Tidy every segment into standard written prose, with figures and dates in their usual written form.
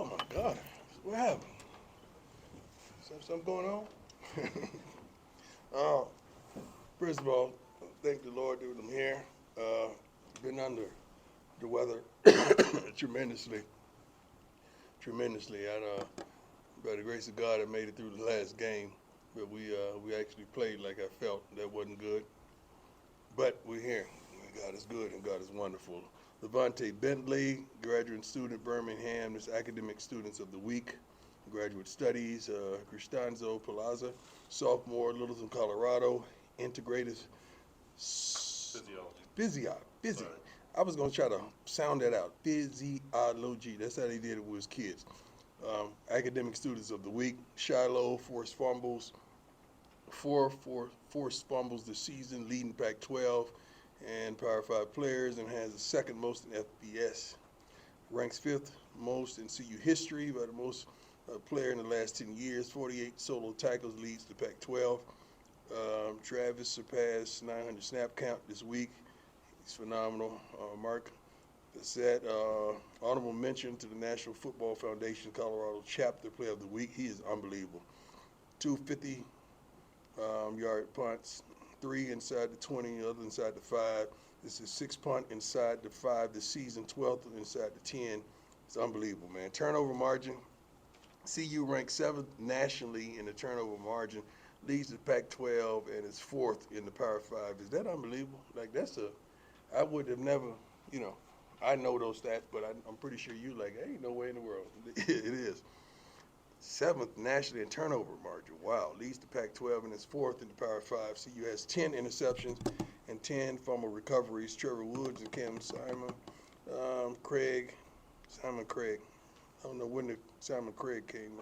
Oh my God, what happened? Is there something going on? uh, First of all, thank the Lord that I'm here. Uh, been under the weather tremendously, tremendously. By the grace of God, I made it through the last game, but we actually played like I felt that wasn't good. But we're here. God is good and God is wonderful. Levante Bentley, graduate student, Birmingham, is Academic Students of the Week. Graduate Studies, Cristanzo Palazza, sophomore, Littleton, Colorado, integrated Physiology. Busy. Sorry. I was going to try to sound that out. Physiology. That's how they did it with his kids. Academic Students of the Week, Shiloh, forced fumbles this season, leading Pac-12 and Power 5 players, and has the second most in FBS. Ranks fifth most in CU history by the most player in the last 10 years. 48 solo tackles, leads the Pac-12. Travis surpassed 900 snap count this week. He's phenomenal. Mark Bissett, honorable mention to the National Football Foundation Colorado Chapter Player of the Week. He is unbelievable. 250 yard punts, 3 inside the 20, other inside the 5. This is 6 punt inside the 5 this season, 12th inside the 10. It's unbelievable, man. Turnover margin, CU ranks 7th nationally in the turnover margin, leads the Pac-12, and is 4th in the Power 5. Is that unbelievable? Like, I would have never, you know, I know those stats, but I'm pretty sure you like, ain't no way in the world. It is. 7th nationally in turnover margin. Wow. Leads the Pac-12 and is 4th in the Power 5. CU has 10 interceptions and 10 fumble recoveries. Trevor Woods and Cam Simon Craig. I don't know when the Simon Craig came.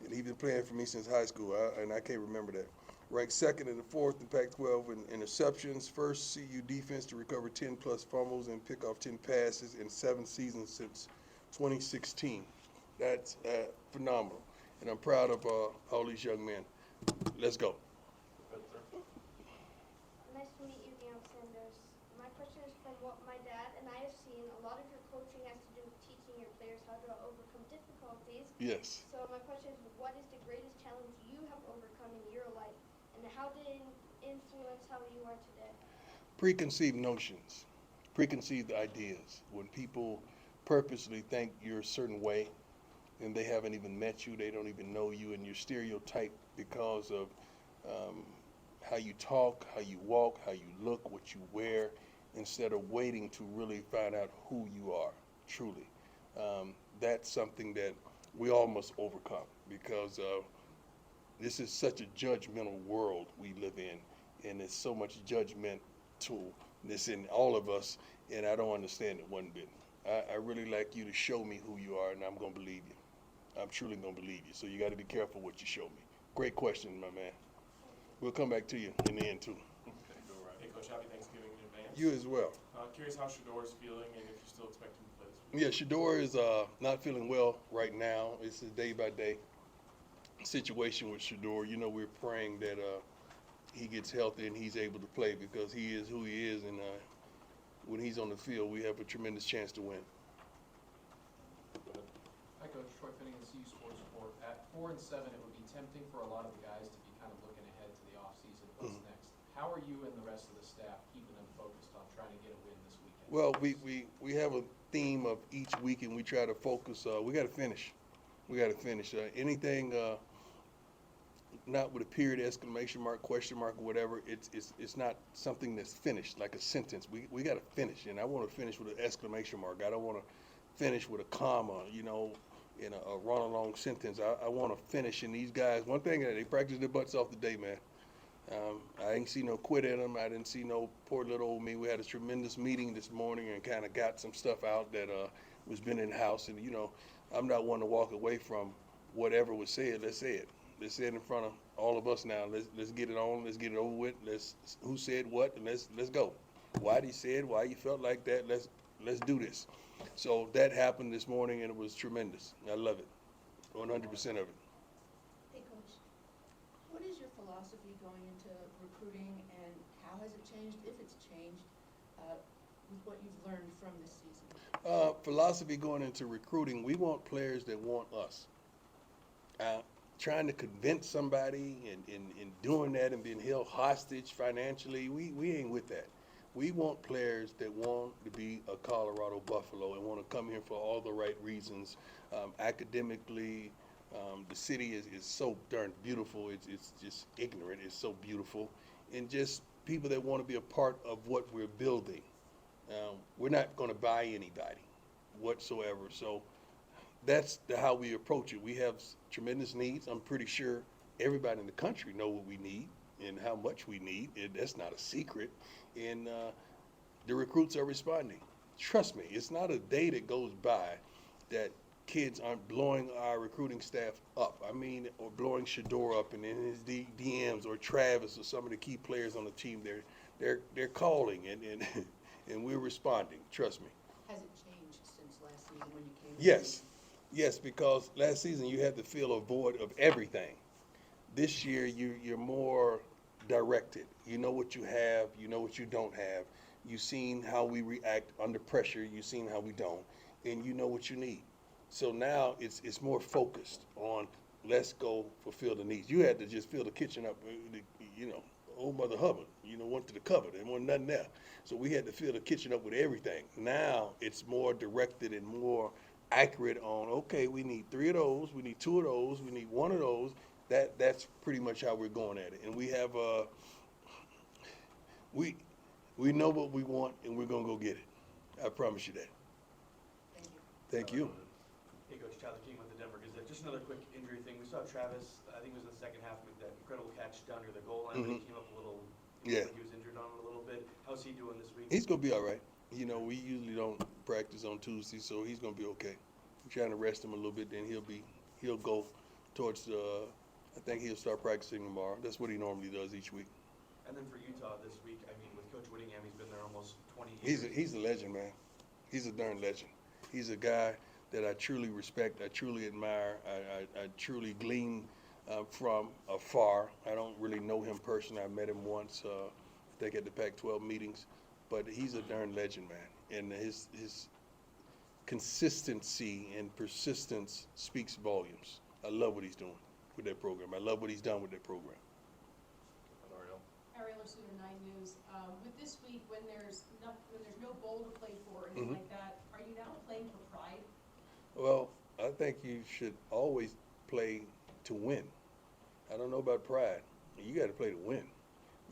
And he's been playing for me since high school, and I can't remember that. Ranked second and fourth in Pac-12 in interceptions. First CU defense to recover 10-plus fumbles and pick off 10 passes in 7 seasons since 2016. That's phenomenal, and I'm proud of all these young men. Let's go. Nice to meet you, Deion Sanders. My question is from what my dad and I have seen. A lot of your coaching has to do with teaching your players how to overcome difficulties. Yes. So my question is, what is the greatest challenge you have overcome in your life, and how did it influence how you are today? Preconceived notions, preconceived ideas. When people purposely think you're a certain way, and they haven't even met you, they don't even know you, and you're stereotyped because of how you talk, how you walk, how you look, what you wear, instead of waiting to really find out who you are truly. That's something that we all must overcome because this is such a judgmental world we live in, and there's so much judgment to this in all of us, and I don't understand it one bit. I really like you to show me who you are, and I'm going to believe you. I'm truly going to believe you. So you got to be careful what you show me. Great question, my man. We'll come back to you in the end, too. Okay, go right. Hey, Coach, happy Thanksgiving in advance. You as well. Curious how Shedeur is feeling and if you still expect him to play this week. Yeah, Shedeur is not feeling well right now. It's a day-by-day situation with Shedeur. You know, we're praying that he gets healthy and he's able to play because he is who he is, and when he's on the field, we have a tremendous chance to win. Hi, Coach. Troy Finnegan, CU Sports Report. At 4-7, it would be tempting for a lot of the guys to be kind of looking ahead to the offseason. What's next? How are you and the rest of the staff keeping them focused on trying to get a win this weekend? Well, we have a theme of each week, and we try to focus. We got to finish. We got to finish. Anything not with a period, exclamation mark, question mark, or whatever. It's not something that's finished like a sentence. We got to finish, and I want to finish with an exclamation mark. I don't want to finish with a comma, you know, in a run-along sentence. I want to finish. And these guys, one thing, they practice their butts off today, man. I didn't see no quit in them. I didn't see no poor little old me. We had a tremendous meeting this morning and kind of got some stuff out that was been in the house. And, you know, I'm not one to walk away from whatever was said. Let's say it. Let's say it in front of all of us now. Let's get it on. Let's get it over with. Who said what, and let's go. Why he said, why you felt like that. Let's do this. So that happened this morning, and it was tremendous. I love it, 100% of it. Hey, Coach, what is your philosophy going into recruiting, and how has it changed, if it's changed, with what you've learned from this season? Philosophy going into recruiting, we want players that want us. Trying to convince somebody and doing that and being held hostage financially, we ain't with that. We want players that want to be a Colorado Buffalo and want to come here for all the right reasons. Academically, the city is so darn beautiful. It's just ignorant. It's so beautiful. And just people that want to be a part of what we're building. We're not going to buy anybody whatsoever. So how we approach it. We have tremendous needs. I'm pretty sure everybody in the country know what we need and how much we need. And that's not a secret. And the recruits are responding. Trust me, it's not a day that goes by that kids aren't blowing our recruiting staff up. I mean, or blowing Shedeur up and in his DMs, or Travis, or some of the key players on the team. They're calling and and we're responding. Trust me. Has it changed since last season when you came? Yes. Yes, because last season you had to fill a void of everything. This year you're more directed. You know what you have, you know what you don't have. You've seen how we react under pressure, you've seen how we don't, and you know what you need. So now it's more focused on let's go fulfill the needs. You had to just fill the kitchen up, old Mother Hubbard, went to the cupboard, there wasn't nothing there. So we had to fill the kitchen up with everything. Now it's more directed and more accurate on, okay, we need 3 of those, we need 2 of those, we need 1 of those. That's pretty much how we're going at it. And we have we know what we want and we're gonna go get it. I promise you that. Thank you. Thank you. Hey, Coach, Tyler King with the Denver Gazette. Just another quick injury thing. We saw Travis, I think it was in the second half, with that incredible catch down near the goal line, but he came up a little, Yeah. like he was injured on it a little bit. How's he doing this week? He's gonna be all right. We usually don't practice on Tuesday, so he's gonna be okay. We're trying to rest him a little bit, then he'll go towards I think he'll start practicing tomorrow. That's what he normally does each week. And then for Utah this week, I mean, with Coach Whittingham, he's been there almost 20 years. He's a legend, man. He's a darn legend. He's a guy that I truly respect, I truly admire, I truly glean from afar. I don't really know him personally. I met him once, I think at the Pac-12 meetings, but he's a darn legend, man. And his consistency and persistence speaks volumes. I love what he's doing with that program. I love what he's done with that program. Ariel Arsuda, 9 News. With this week, when there's no bowl to play for or anything like that, are you now playing for pride? Well, I think you should always play to win. I don't know about pride. You got to play to win.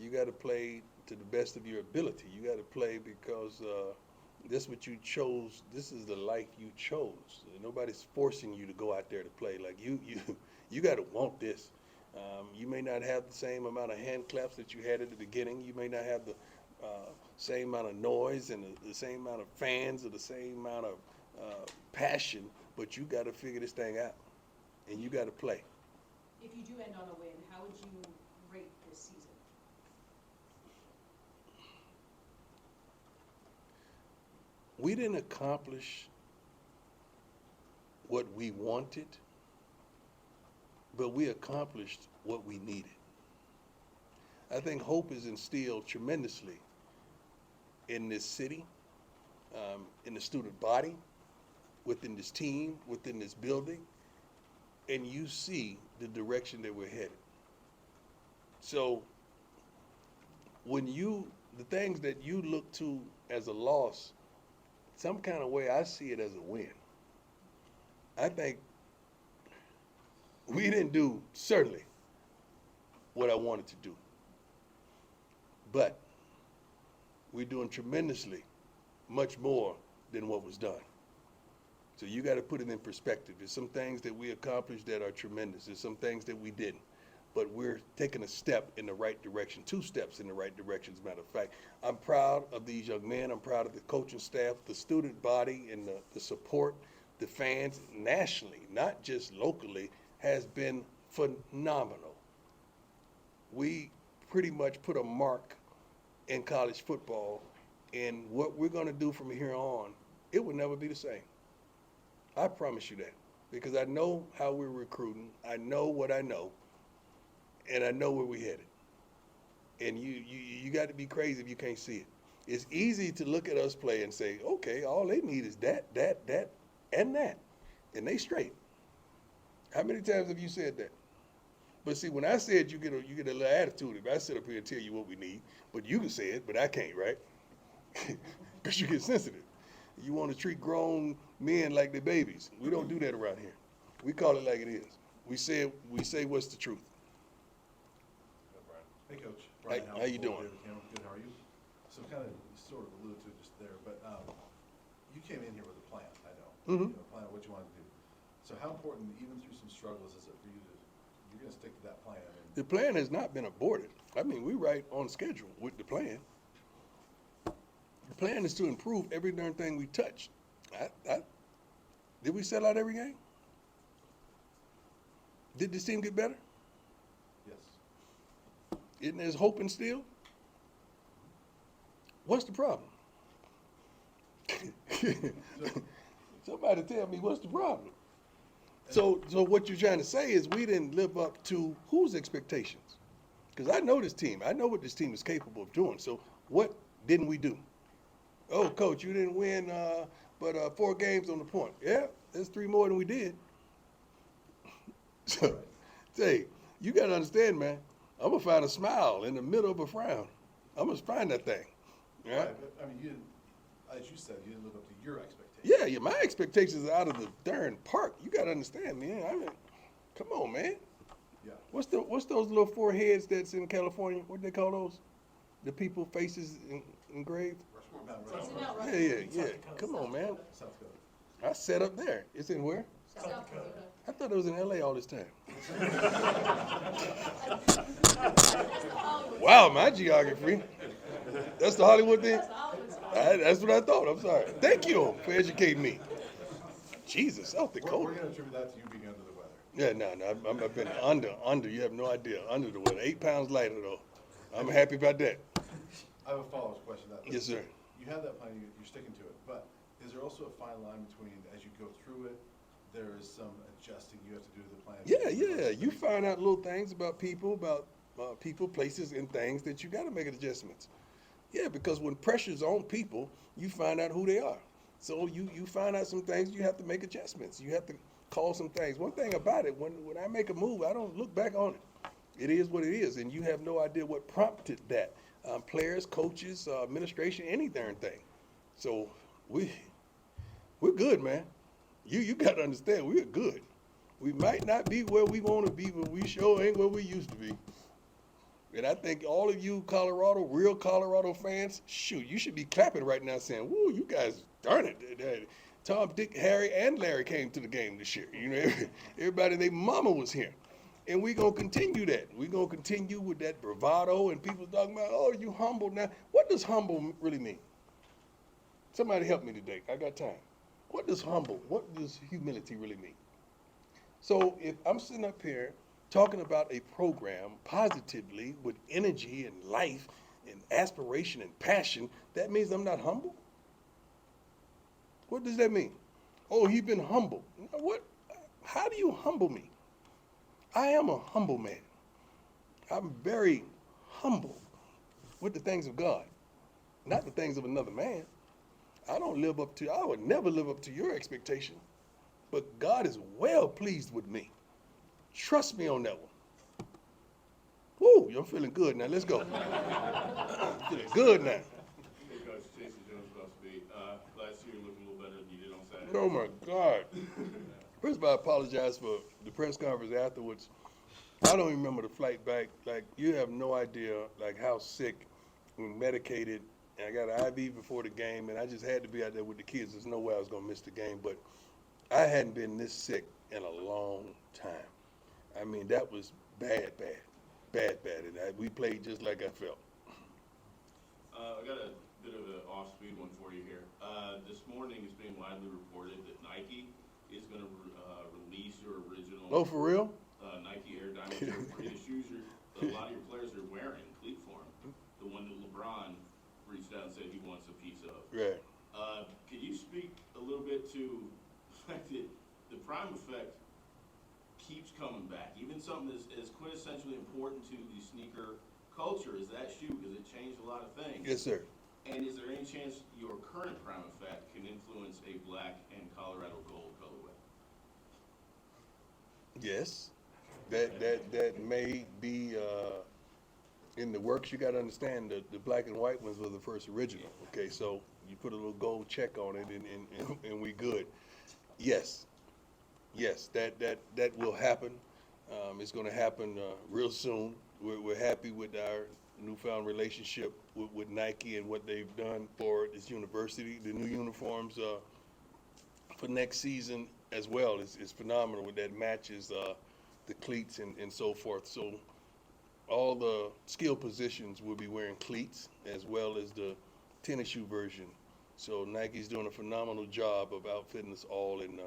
You got to play to the best of your ability. You got to play because this is what you chose. This is the life you chose. Nobody's forcing you to go out there to play. Like you got to want this. You may not have the same amount of hand claps that you had at the beginning. You may not have the same amount of noise and the same amount of fans or the same amount of passion, but you got to figure this thing out, and you got to play. If you do end on a win, how would you rate this season? We didn't accomplish what we wanted, but we accomplished what we needed. I think hope is instilled tremendously in this city, in the student body, within this team, within this building, and you see the direction that we're headed. So the things that you look to as a loss, some kind of way I see it as a win. I think we didn't do, certainly, what I wanted to do. But we're doing tremendously much more than what was done. So you got to put it in perspective. There's some things that we accomplished that are tremendous. There's some things that we didn't. But we're taking a step in the right direction, 2 steps in the right direction, as a matter of fact. I'm proud of these young men. I'm proud of the coaching staff, the student body, and the support. The fans nationally, not just locally, has been phenomenal. We pretty much put a mark in college football, and what we're going to do from here on, it will never be the same. I promise you that, because I know how we're recruiting. I know what I know, and I know where we're headed. And you got to be crazy if you can't see it. It's easy to look at us play and say, okay, all they need is that, and that, and they straight. How many times have you said that? But see, when I said you get a little attitude, if I sit up here and tell you what we need, but you can say it, but I can't, right? Because you get sensitive. You want to treat grown men like they're babies. We don't do that around here. We call it like it is. We say what's the truth. Hey, Coach. Hey, Brian, how you doing? Good, how are you? So kind of, you sort of alluded to it just there, but you came in here with a plan, I know. Mhm. A plan of what you wanted to do. So how important, even through some struggles, is it for you you're going to stick to that plan? The plan has not been aborted. I mean, we right on schedule with the plan. The plan is to improve every darn thing we touch. Did we sell out every game? Did this team get better? Yes. Isn't there hoping still? What's the problem? Somebody tell me what's the problem. So what you're trying to say is we didn't live up to whose expectations? Because I know this team. I know what this team is capable of doing. So what didn't we do? Oh, Coach, you didn't win but 4 games on the point. Yeah, that's 3 more than we did. So, say, you got to understand, man, I'm going to find a smile in the middle of a frown. I'm going to find that thing. Yeah? Right, but I mean, you didn't, as you said, you didn't live up to your expectations. Yeah, my expectations are out of the darn park. You got to understand, man. I mean, come on, man. Yeah. What's those little 4 heads that's in California? What do they call those? The people faces engraved? Mount Is it Rushmore. not Yeah, right? yeah. Come on, man. South Dakota. I sat up there. It's in where? South Dakota. I thought it was in LA all this time. Wow, my geography. That's the Hollywood thing? That's Hollywood spot. That's what I thought. I'm sorry. Thank you for educating me. Jesus, South We're Dakota. going to attribute that to you being under the weather. Yeah, no. I've been under. You have no idea. Under the weather. 8 pounds lighter, though. I'm happy about that. I have a follow-up question to that. Yes, sir. You have that plan, you're sticking to it, but is there also a fine line between, as you go through it, there is some adjusting you have to do to the plan? Yeah. You find out little things about people, places, and things that you got to make adjustments. Yeah, because when pressure's on people, you find out who they are. So you find out some things, you have to make adjustments. You have to call some things. One thing about it, when I make a move, I don't look back on it. It is what it is, and you have no idea what prompted that. Players, coaches, administration, any darn thing. So we're good, man. You got to understand, we're good. We might not be where we want to be, but we sure ain't where we used to be. And I think all of you real Colorado fans, shoot, you should be clapping right now saying, woo, you guys, darn it. Tom, Dick, Harry, and Larry came to the game this year. You know, everybody, their mama was here. And we're going to continue that. We're going to continue with that bravado, and people talking about, oh, you humble now. What does humble really mean? Somebody help me today. I got time. What does humility really mean? So if I'm sitting up here talking about a program positively with energy and life and aspiration and passion, that means I'm not humble? What does that mean? Oh, he's been humble. What? How do you humble me? I am a humble man. I'm very humble with the things of God, not the things of another man. I would never live up to your expectation, but God is well pleased with me. Trust me on that one. Woo, you're feeling good now. Let's go. Feeling good now. Hey, Coach, Jason Jones, about to be. Last year you looked a little better than you did on Saturday. Oh, my God. First of all, I apologize for the press conference afterwards. I don't even remember the flight back. Like, you have no idea, like, how sick and medicated. And I got an IV before the game, and I just had to be out there with the kids. There's no way I was going to miss the game. But I hadn't been this sick in a long time. I mean, that was bad. And we played just like I felt. I got a bit of an off-speed one for you here. This morning it's being widely reported that Nike is going to release your original Oh, for real? Nike Air Diamond shirt for you. The shoes a lot of your players are wearing, cleat form. The one that LeBron reached out and said he wants a piece of. Right. Could you speak a little bit to the fact that the prime effect keeps coming back? Even something as quintessentially important to the sneaker culture as that shoe, because it changed a lot of things. Yes, sir. And is there any chance your current Prime Effect can influence a black and Colorado gold colorway? Yes, that may be in the works. You got to understand that the black and white ones were the first original. Okay, so you put a little gold check on it, and we good. Yes, that will happen. It's going to happen real soon. We're happy with our newfound relationship with Nike and what they've done for this university. The new uniforms for next season as well is phenomenal. That matches the cleats and so forth. So all the skill positions will be wearing cleats as well as the tennis shoe version. So Nike's doing a phenomenal job of outfitting us all, and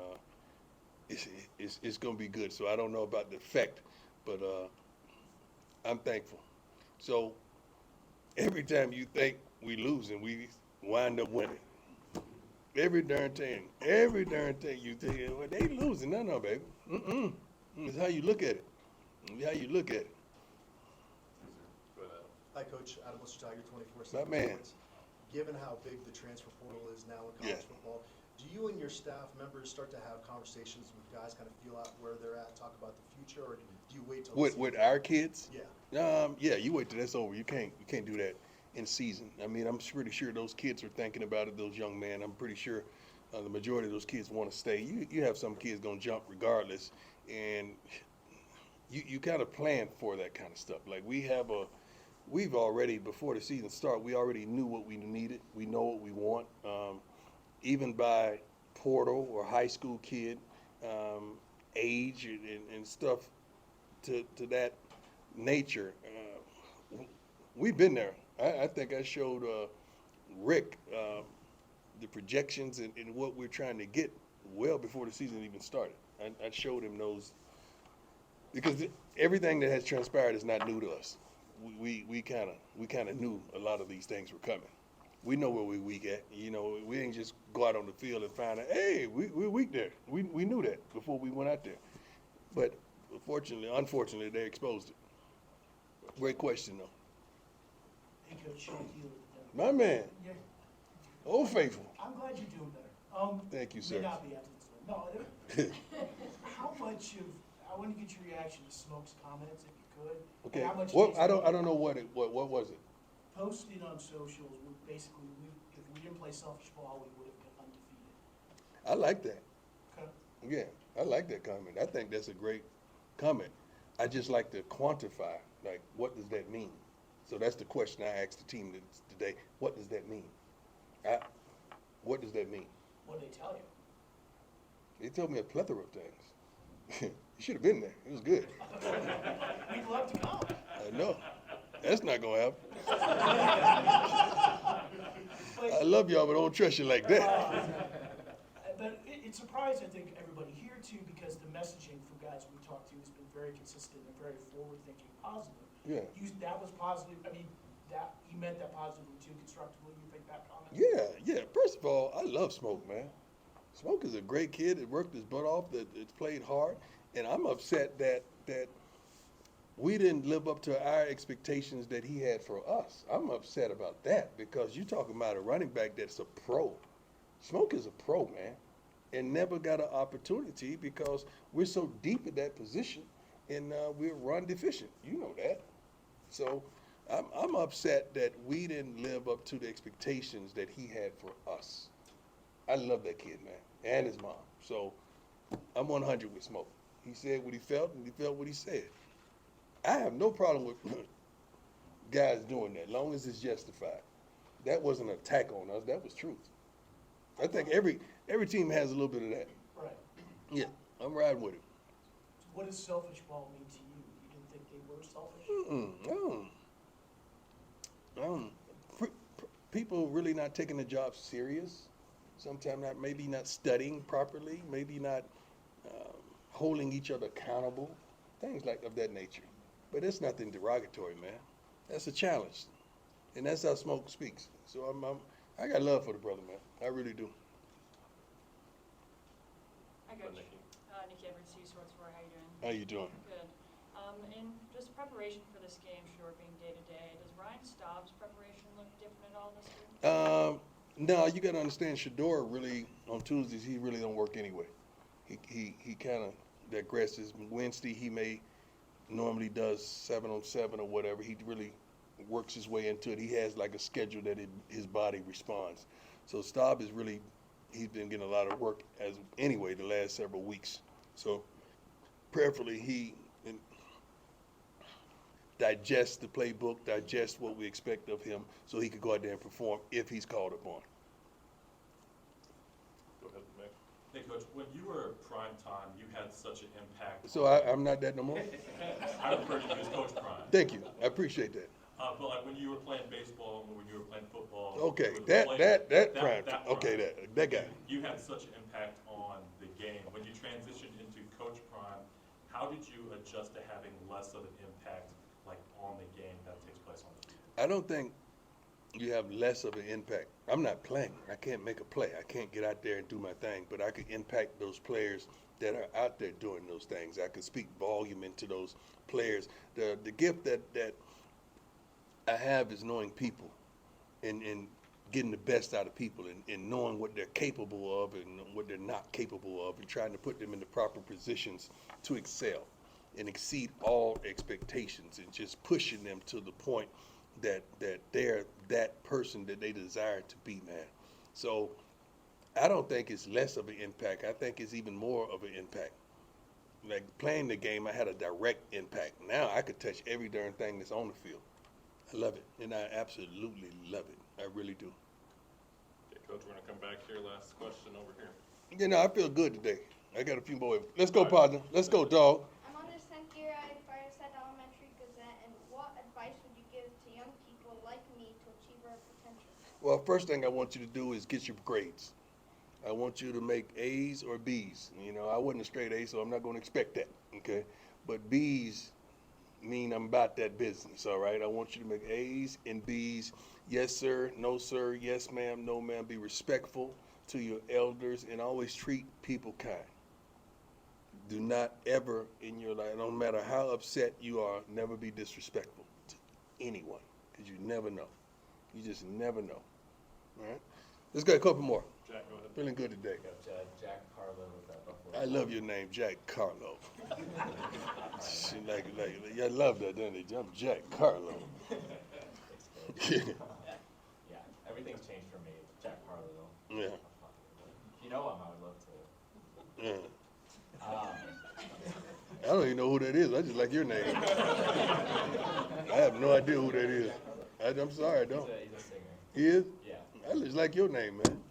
it's going to be good. So I don't know about the effect, but I'm thankful. So every time you think we losing, we wind up winning. Every darn thing you think, well, they losing. No, baby. It's how you look at it. It's how you look at it. Hi, Coach. Adam Wichita, your 24/7 My man. Sports. Given how big the transfer portal is now in college Yeah. football, do you and your staff members start to have conversations with guys, kind of feel out where they're at, talk about the future, or do you wait till the With season? our kids? Yeah. Yeah, you wait till that's over. You can't do that in season. I mean, I'm pretty sure those kids are thinking about it, those young men. I'm pretty sure the majority of those kids want to stay. You have some kids going to jump regardless, and you kind of plan for that kind of stuff. Like we've already, before the season start, we already knew what we needed. We know what we want. Even by portal or high school kid age and stuff to that nature. We've been there. I think I showed Rick the projections and what we're trying to get well before the season even started. I showed him those because everything that has transpired is not new to us. We kind of knew a lot of these things were coming. We know where we're weak at. You know, we ain't just go out on the field and find out, hey, we're weak there. We knew that before we went out there. But unfortunately, they exposed it. Great question, though. Hey, Coach, thank you. My man, Yeah, Old Faithful. I'm glad you're doing better. Thank you, May sir. not be after this one. No, how much of, I want to get your reaction to Smoke's comments, if you could. and Okay. how much Well, they I don't know what was it. Posted on socials, basically, if we didn't play selfish ball, we would have been undefeated. I like that. Okay. Yeah, I like that comment. I think that's a great comment. I just like to quantify, like, what does that mean? So that's the question I asked the team today. What does that mean? What does that mean? What did they tell you? They told me a plethora of things. You should have been there. It was good. We'd love to come. I know. That's not going to happen. I love y'all, but don't trust you like that. But it surprised, I think, everybody here too, because the messaging from guys we talked to has been very consistent and very forward-thinking, positive. Yeah. That was positive. I mean, that you meant that positively too, constructively. You think that comment? Yeah. First of all, I love Smoke, man. Smoke is a great kid that worked his butt off, that it's played hard, and I'm upset that we didn't live up to our expectations that he had for us. I'm upset about that because you're talking about a running back that's a pro. Smoke is a pro, man, and never got an opportunity because we're so deep at that position and we're run deficient. You know that. So I'm upset that we didn't live up to the expectations that he had for us. I love that kid, man, and his mom. So I'm 100 with Smoke. He said what he felt, and he felt what he said. I have no problem with guys doing that, as long as it's justified. That wasn't an attack on us. That was truth. I think every team has a little bit of that. Right. Yeah, I'm riding with it. What does selfish ball mean to you? You didn't think they were selfish? People really not taking the job serious. Sometimes maybe not studying properly, maybe not holding each other accountable, things like of that nature. But it's nothing derogatory, man. That's a challenge, and that's how Smoke speaks. So I got love for the brother, man. I really do. Hi, Coach. Nikki Everett, C Sports 4. How you doing? How you doing? Good. In just preparation for this game, Shedeur being day-to-day, does Ryan Staub's preparation look different at all this year? No, you got to understand, Shedeur really, on Tuesdays, he really don't work anyway. He kind of digresses. Wednesday, he normally does 7-on-7 or whatever. He really works his way into it. He has like a schedule that his body responds. So Staub is really, he's been getting a lot of work as anyway the last several weeks. So prayerfully, he digest the playbook, digest what we expect of him, so he could go out there and perform if he's called upon. Go ahead, Mick. Hey, Coach, when you were prime time, you had such an impact. So I'm not that no more? I refer to you as Coach Prime. Thank you. I appreciate that. But like when you were playing baseball and when you were playing football. Okay, you were that playing- prime. Okay, that guy. You had such an impact on the game. When you transitioned into Coach Prime, how did you adjust to having less of an impact like on the game that takes place on the field? I don't think you have less of an impact. I'm not playing. I can't make a play. I can't get out there and do my thing, but I could impact those players that are out there doing those things. I could speak volume into those players. The gift that I have is knowing people and getting the best out of people and knowing what they're capable of and what they're not capable of and trying to put them in the proper positions to excel and exceed all expectations and just pushing them to the point that they're that person that they desire to be, man. So I don't think it's less of an impact. I think it's even more of an impact. Like playing the game, I had a direct impact. Now I could touch every darn thing that's on the field. I love it, and I absolutely love it. I really do. Okay, Coach, we're gonna come back here. Last question over here. You know, I feel good today. I got a few more. Let's go, partner. Let's go, dog. I'm on the St. Fireside Elementary Gazette, and what advice would you give to young people like me to achieve our potential? Well, first thing I want you to do is get your grades. I want you to make A's or B's. You know, I wasn't a straight A, so I'm not going to expect that, okay? But B's mean I'm about that business, all right? I want you to make A's and B's. Yes, sir. No, sir. Yes, ma'am. No, ma'am. Be respectful to your elders and always treat people kind. Do not ever in your life, no matter how upset you are, never be disrespectful to anyone because you never know. You just never know, all right? Let's get a couple more. Jack, go ahead. Feeling good today. Jack Carlo with that Buffalo. I love your name, Jack Carlo. She like, I love that, don't they? I'm Jack Carlo. Yeah, everything's changed for me. Jack Carlo, though. Yeah. If you know him, I would love to. Yeah. I don't even know who that is. I just like your name. I have no idea who that is. I'm sorry, I don't. He's a singer. He is? Yeah. I just like your name, man.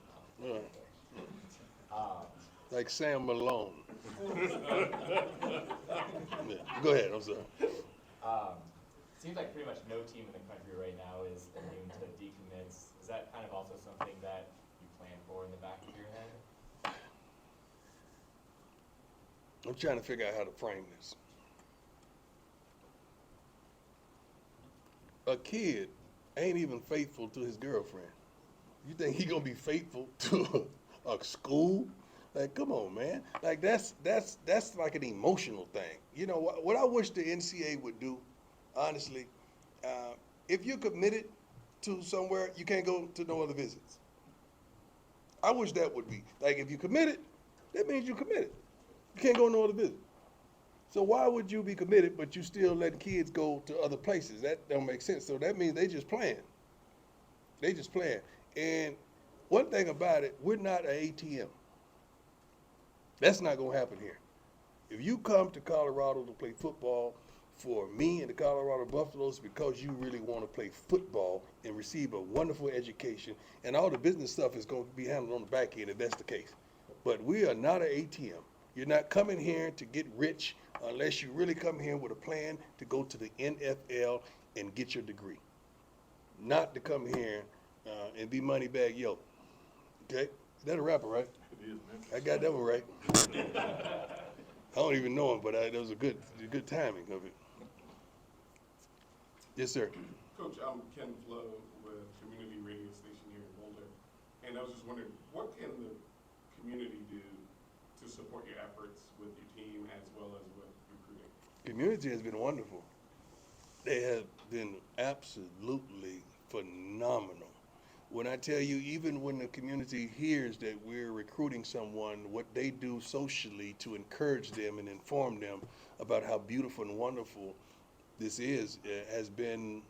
Like Sam Malone. Yeah. Go ahead, I'm sorry. Seems like pretty much no team in the country right now is immune to decommits. Is that kind of also something that you plan for in the back of your head? I'm trying to figure out how to frame this. A kid ain't even faithful to his girlfriend. You think he gonna be faithful to a school? Like, come on, man. Like that's like an emotional thing. You know what I wish the NCAA would do, honestly, if you're committed to somewhere, you can't go to no other visits. I wish that would be. Like, if you committed, that means you committed. You can't go no other visit. So why would you be committed, but you still letting kids go to other places? That don't make sense. So that means they just playing. They just playing. And one thing about it, we're not an ATM. That's not going to happen here. If you come to Colorado to play football for me and the Colorado Buffaloes because you really want to play football and receive a wonderful education, and all the business stuff is going to be handled on the back end if that's the case. But we are not an ATM. You're not coming here to get rich unless you really come here with a plan to go to the NFL and get your degree. Not to come here and be money bag yo. Okay? Is that a rapper, right? It is, man. I got that one right. I don't even know him, but that was a good timing of it. Yes, sir. Coach, I'm Ken Flo with community radio station here in Boulder, and I was just wondering, what can the community do to support your efforts with your team as well as with recruiting? Community has been wonderful. They have been absolutely phenomenal. When I tell you, even when the community hears that we're recruiting someone, what they do socially to encourage them and inform them about how beautiful and wonderful this is has been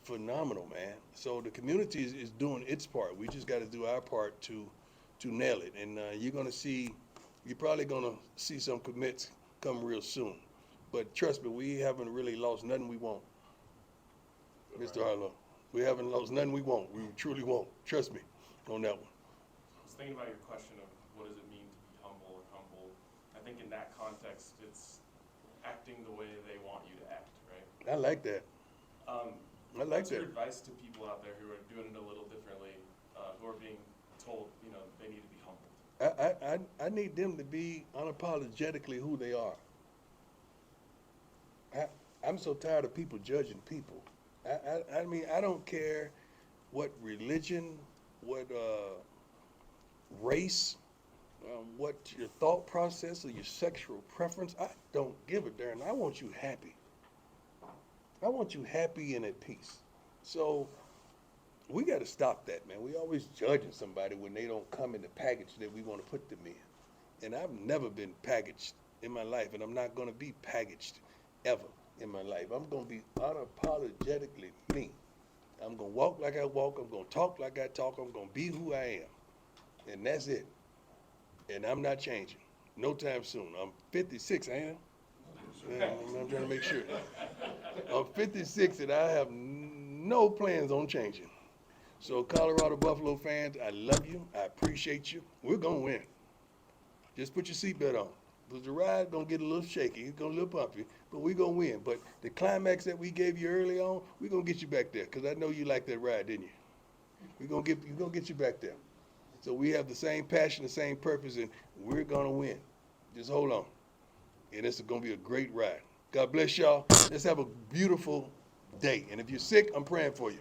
phenomenal, man. So the community is doing its part. We just got to do our part to nail it. And you're probably gonna see some commits come real soon. But trust me, we haven't really lost nothing we want, Mr. Harlow. We haven't lost nothing we want. We truly won't. Trust me on that one. I was thinking about your question of what does it mean to be humble or humble. I think in that context, it's acting the way they want you to act, right? I like that. I like What's your that. advice to people out there who are doing it a little differently, who are being told, they need to be humbled? I need them to be unapologetically who they are. I'm so tired of people judging people. I mean, I don't care what religion, what race, what your thought process or your sexual preference. I don't give a darn. I want you happy. I want you happy and at peace. So we got to stop that, man. We always judging somebody when they don't come in the package that we want to put them in. And I've never been packaged in my life, and I'm not going to be packaged ever in my life. I'm going to be unapologetically me. I'm going to walk like I walk. I'm going to talk like I talk. I'm going to be who I am. And that's it. And I'm not changing. No time soon. I'm 56, I am. I'm trying to make sure. I'm 56 and I have no plans on changing. So Colorado Buffalo fans, I love you. I appreciate you. We're going to win. Just put your seatbelt on. Because the ride going to get a little shaky. It's going to look bumpy, but we're going to win. But the climax that we gave you early on, we're going to get you back there because I know you liked that ride, didn't you? We're going to get you back there. So we have the same passion, the same purpose, and we're going to win. Just hold on. And it's going to be a great ride. God bless y'all. Let's have a beautiful day. And if you're sick, I'm praying for you.